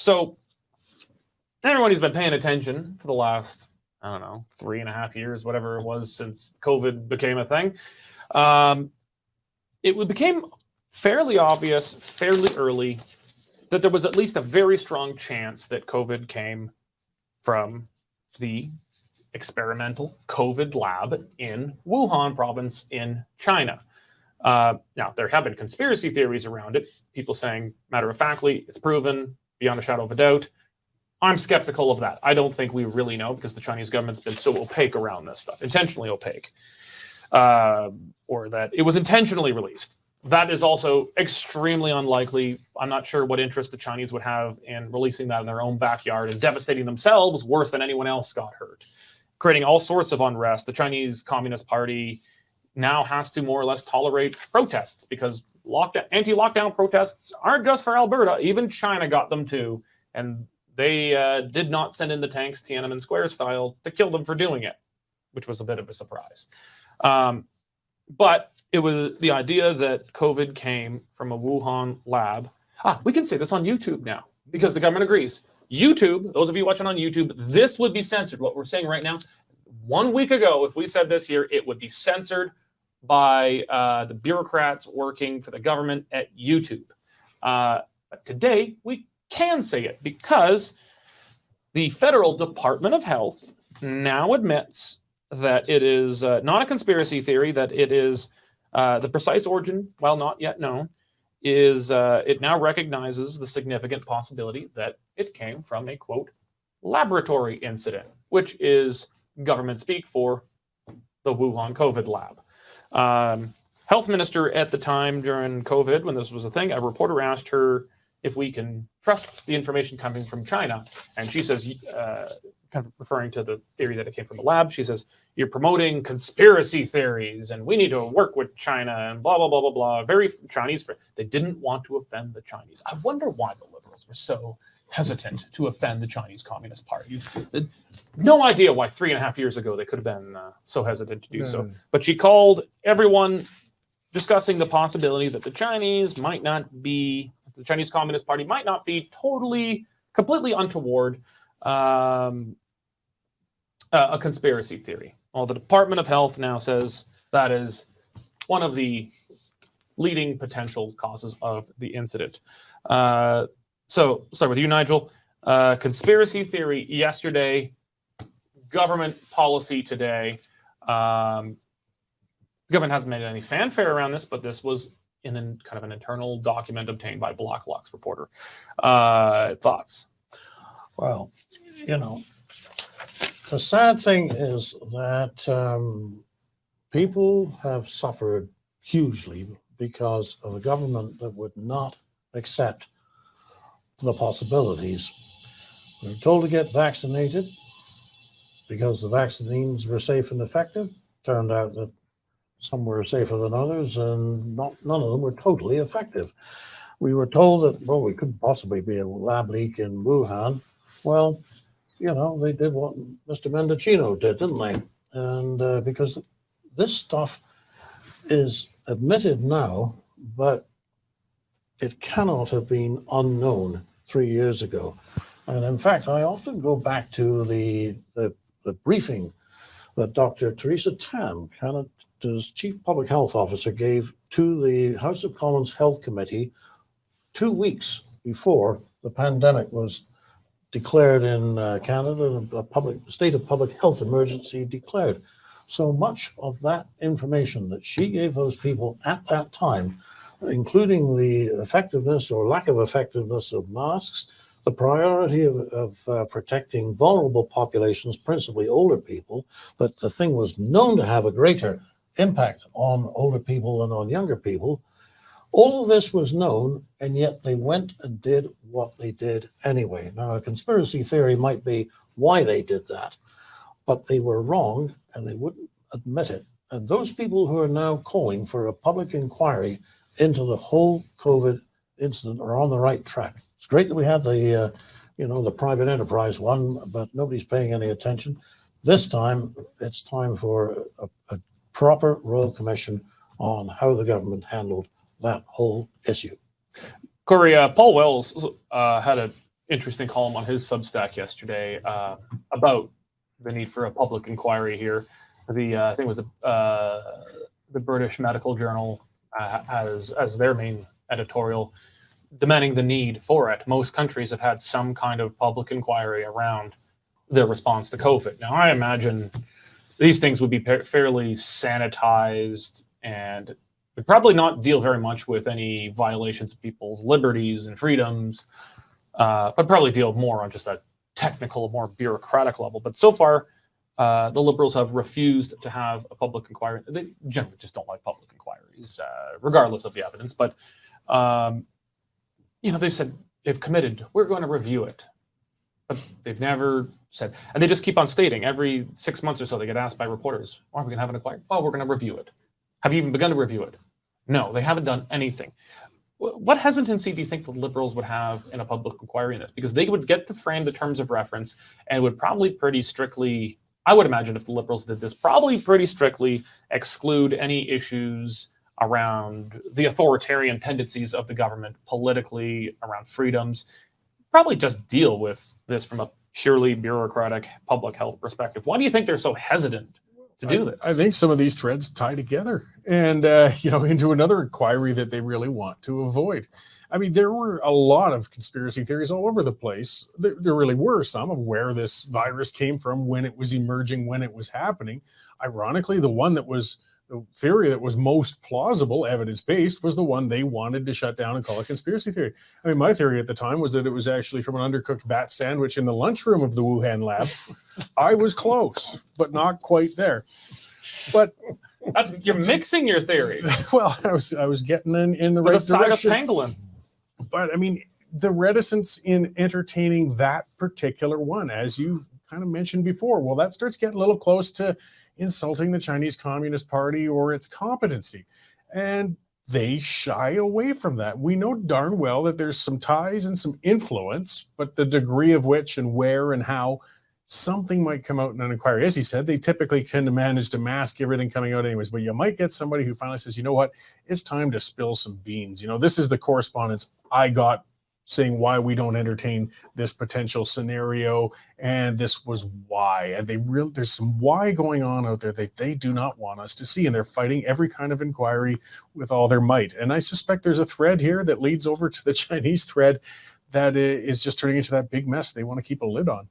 So everyone who's been paying attention for the last, 3.5 years, whatever it was since COVID became a thing, it became fairly obvious, fairly early, that there was at least a very strong chance that COVID came from the experimental COVID lab in Wuhan province in China. Now, there have been conspiracy theories around it, people saying, matter-of-factly, it's proven, beyond a shadow of a doubt. I'm skeptical of that. I don't think we really know because the Chinese government's been so opaque around this stuff, intentionally opaque, or that it was intentionally released. That is also extremely unlikely. I'm not sure what interest the Chinese would have in releasing that in their own backyard and devastating themselves worse than anyone else got hurt, creating all sorts of unrest. The Chinese Communist Party now has to more or less tolerate protests because anti-lockdown protests aren't just for Alberta. Even China got them too. And they did not send in the tanks Tiananmen Square style to kill them for doing it, which was a bit of a surprise. But it was the idea that COVID came from a Wuhan lab. We can say this on YouTube now because the government agrees. YouTube, those of you watching on YouTube, this would be censored. What we're saying right now, 1 week ago, if we said this here, it would be censored by the bureaucrats working for the government at YouTube. But today, we can say it because the Federal Department of Health now admits that it is not a conspiracy theory, that it is the precise origin, while not yet known, is it now recognizes the significant possibility that it came from a, quote, laboratory incident, which is government speak for the Wuhan COVID lab. Health minister at the time during COVID, when this was a thing, a reporter asked her if we can trust the information coming from China. And she says, kind of referring to the theory that it came from the lab, she says, you're promoting conspiracy theories and we need to work with China and blah, blah, blah, blah, blah. Very Chinese. They didn't want to offend the Chinese. I wonder why the Liberals were so hesitant to offend the Chinese Communist Party. No idea why 3.5 years ago they could have been so hesitant to do so. But she called everyone discussing the possibility that the Chinese Communist Party might not be completely untoward a conspiracy theory. Well, the Department of Health now says that is one of the leading potential causes of the incident. So, start with you, Nigel. Conspiracy theory yesterday, government policy today. The government hasn't made any fanfare around this, but this was in kind of an internal document obtained by Blacklock's reporter. Thoughts? Well, the sad thing is that people have suffered hugely because of a government that would not accept the possibilities. We were told to get vaccinated because the vaccines were safe and effective. Turned out that some were safer than others, and none of them were totally effective. We were told that, we couldn't possibly be a lab leak in Wuhan. Well, they did what Mr. Mendocino did, didn't they? And because this stuff is admitted now, but it cannot have been unknown 3 years ago. And in fact, I often go back to the briefing that Dr. Theresa Tam, Canada's Chief Public Health Officer, gave to the House of Commons Health Committee 2 weeks before the pandemic was declared in Canada, a state of public health emergency declared. So much of that information that she gave those people at that time, including the effectiveness or lack of effectiveness of masks, the priority of protecting vulnerable populations, principally older people, that the thing was known to have a greater impact on older people than on younger people. All of this was known, and yet they went and did what they did anyway. Now, a conspiracy theory might be why they did that, but they were wrong, and they wouldn't admit it. And those people who are now calling for a public inquiry into the whole COVID incident are on the right track. It's great that we had the private enterprise one, but nobody's paying any attention. This time, it's time for a proper Royal Commission on how the government handled that whole issue. Corey, Paul Wells had an interesting column on his Substack yesterday about the need for a public inquiry here. I think it was the British Medical Journal as their main editorial, demanding the need for it. Most countries have had some kind of public inquiry around their response to COVID. Now, I imagine these things would be fairly sanitized and would probably not deal very much with any violations of people's liberties and freedoms, but probably deal more on just a technical, more bureaucratic level. But so far, the Liberals have refused to have a public inquiry. They generally just don't like public inquiries, regardless of the evidence. But, they said they've committed, we're going to review it. But they've never said, and they just keep on stating every 6 months or so, they get asked by reporters, are we going to have an inquiry? Well, we're going to review it. Have you even begun to review it? No, they haven't done anything. What hesitancy do you think the Liberals would have in a public inquiry in this? Because they would get to frame the terms of reference and would probably pretty strictly, I would imagine if the Liberals did this, probably pretty strictly exclude any issues around the authoritarian tendencies of the government politically, around freedoms, probably just deal with this from a purely bureaucratic public health perspective. Why do you think they're so hesitant to do this? I think some of these threads tie together and, into another inquiry that they really want to avoid. I mean, there were a lot of conspiracy theories all over the place. There really were some of where this virus came from, when it was emerging, when it was happening. Ironically, the theory that was most plausible, evidence-based, was the one they wanted to shut down and call a conspiracy theory. I mean, my theory at the time was that it was actually from an undercooked bat sandwich in the lunchroom of the Wuhan lab. I was close, but not quite there. But you're mixing your theories. Well, I was getting in the right direction. Pangolin. But I mean, the reticence in entertaining that particular one, as you kind of mentioned before, well, that starts getting a little close to insulting the Chinese Communist Party or its competency. And they shy away from that. We know darn well that there's some ties and some influence, but the degree of which and where and how something might come out in an inquiry. As he said, they typically tend to manage to mask everything coming out anyways, but you might get somebody who finally says, you know what, it's time to spill some beans. This is the correspondence I got saying why we don't entertain this potential scenario, and this was why. And there's some why going on out there that they do not want us to see, and they're fighting every kind of inquiry with all their might. And I suspect there's a thread here that leads over to the Chinese thread that is just turning into that big mess they want to keep a lid on.